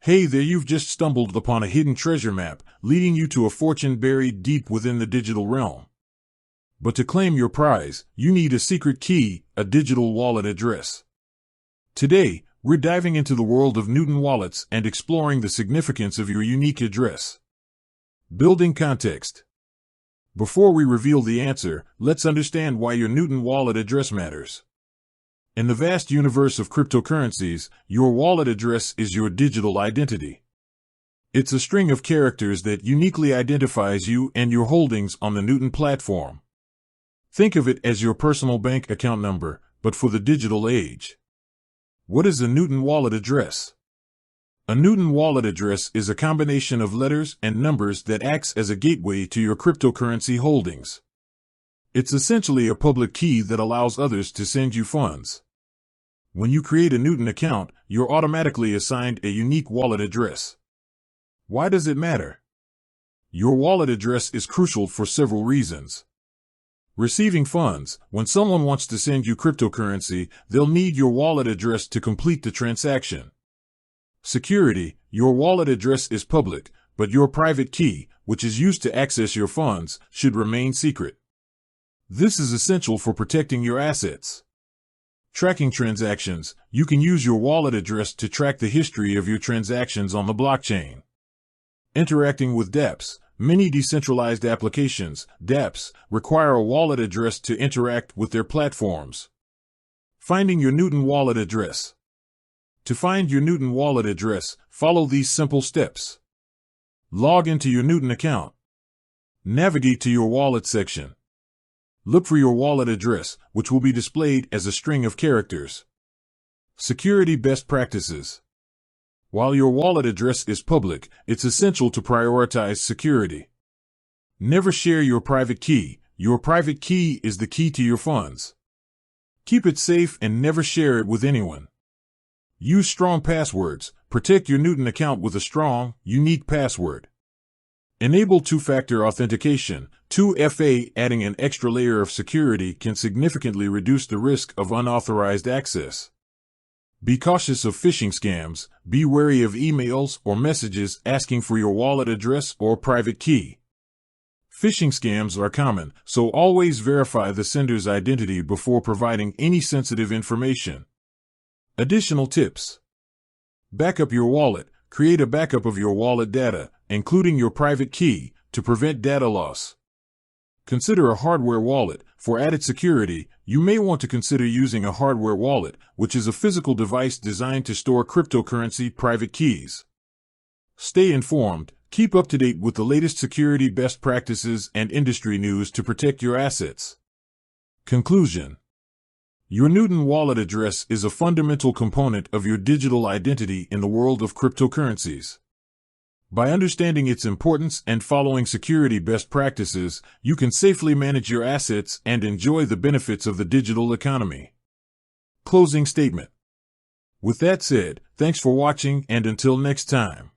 Hey there, you've just stumbled upon a hidden treasure map, leading you to a fortune buried deep within the digital realm. But to claim your prize, you need a secret key, a digital wallet address. Today, we're diving into the world of Newton wallets and exploring the significance of your unique address. Building context. Before we reveal the answer, let's understand why your Newton wallet address matters. In the vast universe of cryptocurrencies, your wallet address is your digital identity. It's a string of characters that uniquely identifies you and your holdings on the Newton platform. Think of it as your personal bank account number, but for the digital age. What is a Newton wallet address? A Newton wallet address is a combination of letters and numbers that acts as a gateway to your cryptocurrency holdings. It's essentially a public key that allows others to send you funds. When you create a Newton account, you're automatically assigned a unique wallet address. Why does it matter? Your wallet address is crucial for several reasons. Receiving funds. When someone wants to send you cryptocurrency, they'll need your wallet address to complete the transaction. Security. Your wallet address is public, but your private key, which is used to access your funds, should remain secret. This is essential for protecting your assets. Tracking transactions. You can use your wallet address to track the history of your transactions on the blockchain. Interacting with dApps. Many decentralized applications, dApps, require a wallet address to interact with their platforms. Finding your Newton wallet address. To find your Newton wallet address, follow these simple steps. Log into your Newton account. Navigate to your wallet section. Look for your wallet address, which will be displayed as a string of characters. Security best practices. While your wallet address is public, it's essential to prioritize security. Never share your private key. Your private key is the key to your funds. Keep it safe and never share it with anyone. Use strong passwords. Protect your Newton account with a strong, unique password. Enable two-factor authentication. 2FA. Adding an extra layer of security can significantly reduce the risk of unauthorized access. Be cautious of phishing scams. Be wary of emails or messages asking for your wallet address or private key. Phishing scams are common, so always verify the sender's identity before providing any sensitive information. Additional tips. Backup your wallet. Create a backup of your wallet data, including your private key, to prevent data loss. Consider a hardware wallet. For added security, you may want to consider using a hardware wallet, which is a physical device designed to store cryptocurrency private keys. Stay informed. Keep up to date with the latest security best practices and industry news to protect your assets. Conclusion. Your Newton wallet address is a fundamental component of your digital identity in the world of cryptocurrencies. By understanding its importance and following security best practices, you can safely manage your assets and enjoy the benefits of the digital economy. Closing statement. With that said, thanks for watching, and until next time.